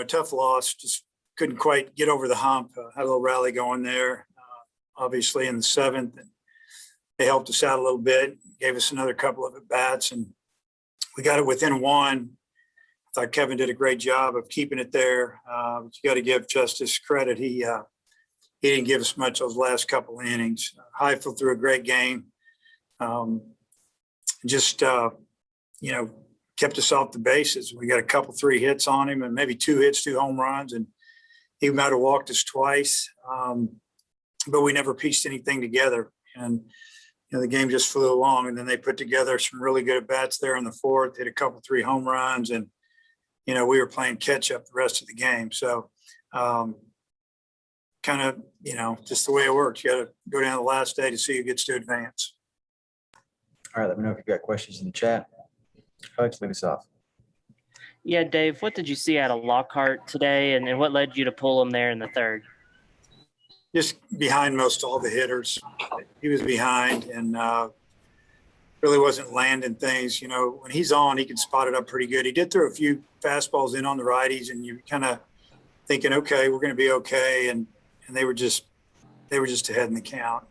tough loss. Just couldn't quite get over the hump. Had a little rally going there, obviously in the seventh. They helped us out a little bit, gave us another couple of at-bats, and we got it within one. I thought Kevin did a great job of keeping it there. But you got to give Justice credit. He didn't give us much those last couple of innings. Highfield threw a great game. Just kept us off the bases. We got a couple 3 hits on him and maybe 2 hits, 2 home runs, and he might have walked us twice. But we never pieced anything together. And the game just flew along, and then they put together some really good at bats there in the fourth, hit a couple 3 home runs, and we were playing catch up the rest of the game. So kind of, just the way it works. You got to go down the last day to see who gets to advance. All right, let me know if you've got questions in the chat. Coach, lead us off. Yeah, Dave, what did you see out of Lockhart today, and what led you to pull him there in the third? Just behind most all the hitters. He was behind and really wasn't landing things. When he's on, he can spot it up pretty good. He did throw a few fastballs in on the righties, and you kind of thinking, okay, we're going to be okay. And they were just ahead in the count.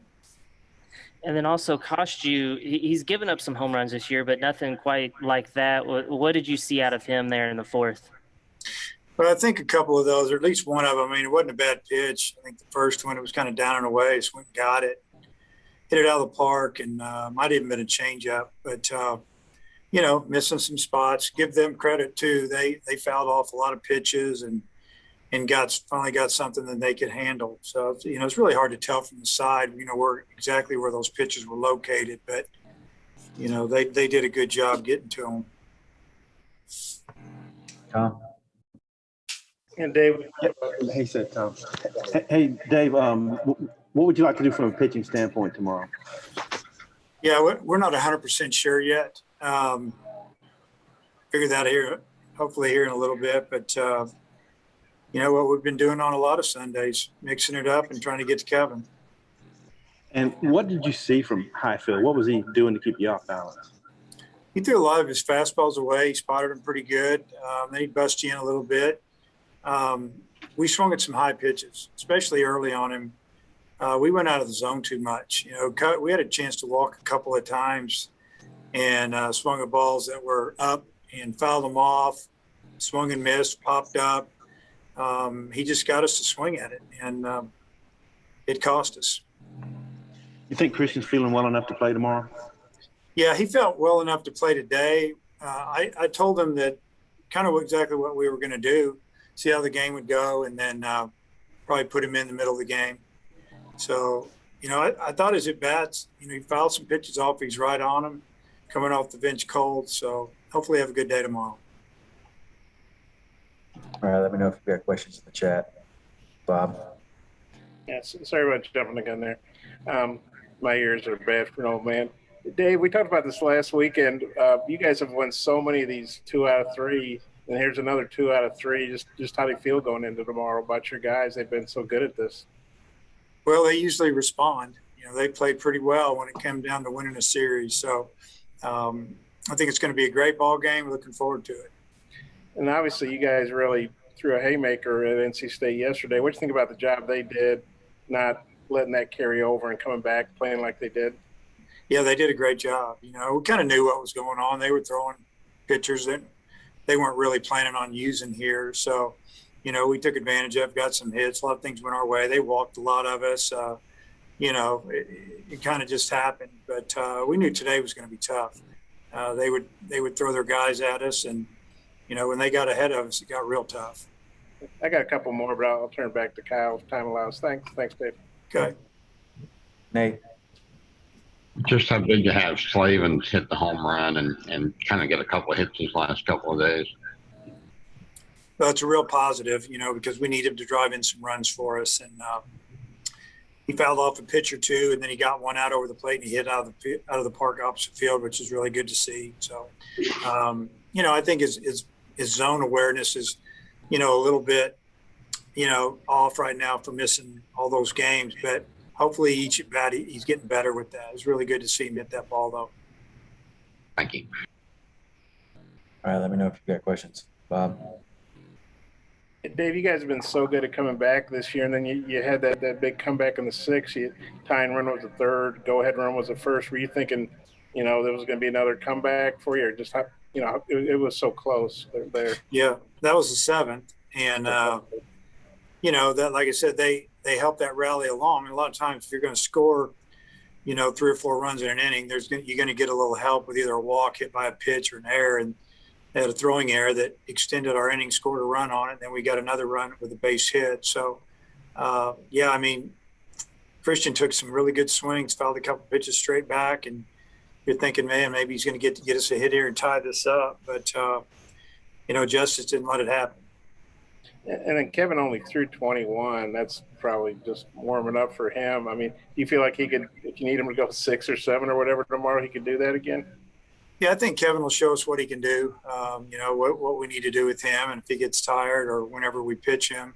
And then also cost you, he's given up some home runs this year, but nothing quite like that. What did you see out of him there in the fourth? Well, I think a couple of those, or at least one of them, it wasn't a bad pitch. I think the first one, it was kind of down and away. So went and got it, hit it out of the park, and might even been a changeup. But, missing some spots. Give them credit, too. They fouled off a lot of pitches and finally got something that they could handle. So, it's really hard to tell from the side, exactly where those pitches were located. But, they did a good job getting to them. Tom? And Dave. Hey, said Tom. Hey, Dave. What would you like to do from a pitching standpoint tomorrow? Yeah, we're not 100% sure yet. Figure that hopefully here in a little bit. But what we've been doing on a lot of Sundays, mixing it up and trying to get to Kevin. And what did you see from Highfield? What was he doing to keep you off balance? He threw a lot of his fastballs away. He spotted them pretty good. Then he busted you in a little bit. We swung at some high pitches, especially early on him. We went out of the zone too much. We had a chance to walk a couple of times and swung at balls that were up and fouled them off, swung and missed, popped up. He just got us to swing at it, and it cost us. You think Christian's feeling well enough to play tomorrow? Yeah, he felt well enough to play today. I told him that kind of exactly what we were going to do, see how the game would go, and then probably put him in the middle of the game. So, I thought his at-bats, he fouled some pitches off. He's right on them, coming off the bench cold. So hopefully have a good day tomorrow. All right, let me know if you've got questions in the chat. Bob? Yeah, sorry about jumping the gun there. My ears are bad for an old man. Dave, we talked about this last weekend. You guys have won so many of these 2 out of 3, and here's another 2 out of 3. Just how do you feel going into tomorrow about your guys? They've been so good at this. Well, they usually respond. They played pretty well when it came down to winning a series. So I think it's going to be a great ball game. We're looking forward to it. And obviously you guys really threw a haymaker at NC State yesterday. What do you think about the job they did, not letting that carry over and coming back, playing like they did? Yeah, they did a great job. We kind of knew what was going on. They were throwing pitchers that they weren't really planning on using here. So, we took advantage of, got some hits. A lot of things went our way. They walked a lot of us. It kind of just happened. But we knew today was going to be tough. They would throw their guys at us, and when they got ahead of us, it got real tough. I got a couple more, but I'll turn back to Kyle if time allows. Thanks, Dave. Okay. Nate? Just how big to have Slavens hit the home run and kind of get a couple of hits these last couple of days? Well, it's a real positive, because we need him to drive in some runs for us. And he fouled off a pitch or two, and then he got one out over the plate, and he hit out of the park opposite field, which is really good to see. So, I think his zone awareness is, a little bit, off right now for missing all those games. But hopefully each at bat, he's getting better with that. It's really good to see him hit that ball, though. Thank you. All right, let me know if you've got questions. Bob? Dave, you guys have been so good at coming back this year, and then you had that big comeback in the sixth. Tying run was the third, go ahead run was the first. Were you thinking, there was going to be another comeback for you, or just it was so close there? Yeah, that was the seventh, and that, like I said, they helped that rally along. And a lot of times, if you're going to score, 3 or 4 runs in an inning, you're going to get a little help with either a walk hit by a pitch or an error, and they had a throwing error that extended our inning, scored a run on it. Then we got another run with a base hit. So, Christian took some really good swings, fouled a couple pitches straight back, and you're thinking, man, maybe he's going to get us a hit here and tie this up. But, Justice didn't let it happen. And then Kevin only threw 21. That's probably just warming up for him. I mean, do you feel like he could, if you need him to go 6 or 7 or whatever tomorrow, he could do that again? Yeah, I think Kevin will show us what he can do, what we need to do with him. And if he gets tired or whenever we pitch him,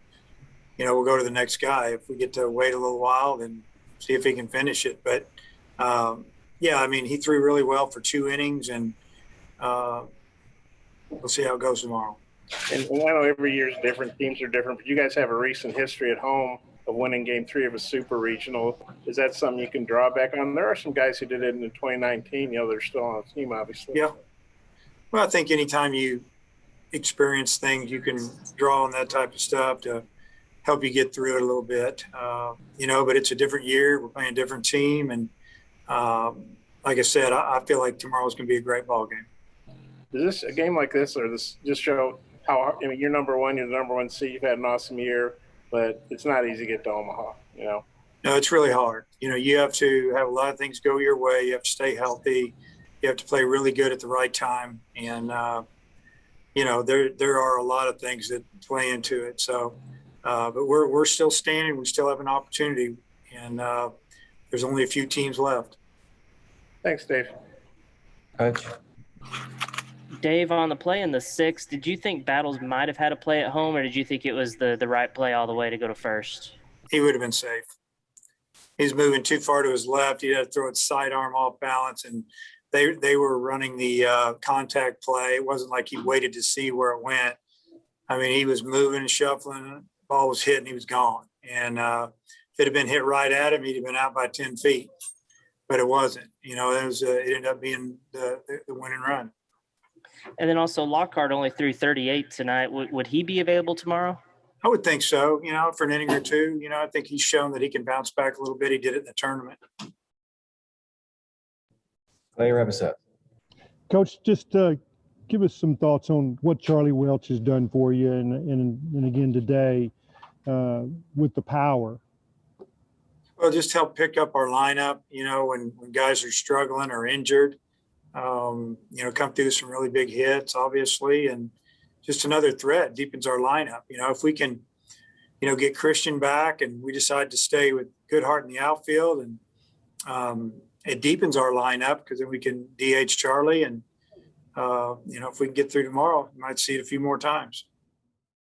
we'll go to the next guy. If we get to wait a little while, then see if he can finish it. But, he threw really well for 2 innings, and we'll see how it goes tomorrow. And I know every year is different. Teams are different, but you guys have a recent history at home of winning Game 3 of a super regional. Is that something you can draw back on? There are some guys who did it in 2019. They're still on the team, obviously. Yeah. Well, I think anytime you experience things, you can draw on that type of stuff to help you get through it a little bit. But it's a different year. We're playing a different team. And like I said, I feel like tomorrow's going to be a great ball game. Does a game like this, or this just show how, you're number one, you're the number 1 seed, you've had an awesome year, but it's not easy to get to Omaha, No, it's really hard. You have to have a lot of things go your way. You have to stay healthy. You have to play really good at the right time. And, there are a lot of things that play into it. So, but we're still standing. We still have an opportunity. And there's only a few teams left. Thanks, Dave. Coach. Dave, on the play in the 6th, did you think Battles might have had a play at home, or did you think it was the right play all the way to go to first? He would have been safe. He's moving too far to his left. He had to throw it sidearm off balance, and they were running the contact play. It wasn't like he waited to see where it went. I mean, he was moving and shuffling. The ball was hit, and he was gone. And if it had been hit right at him, he'd have been out by 10 feet. But it wasn't. It ended up being the winning run. And then also Lockhart only threw 38 tonight. Would he be available tomorrow? I would think so, for an inning or two. I think he's shown that he can bounce back a little bit. He did it in the tournament. Clay, wrap us up. Coach, just give us some thoughts on what Charlie Welch has done for you and again today with the power. Well, just help pick up our lineup, when guys are struggling or injured. Come through some really big hits, obviously, and just another threat deepens our lineup. If we can, get Christian back and we decide to stay with Goodhart in the outfield, and it deepens our lineup because then we can DH Charlie. And, if we can get through tomorrow, you might see it a few more times.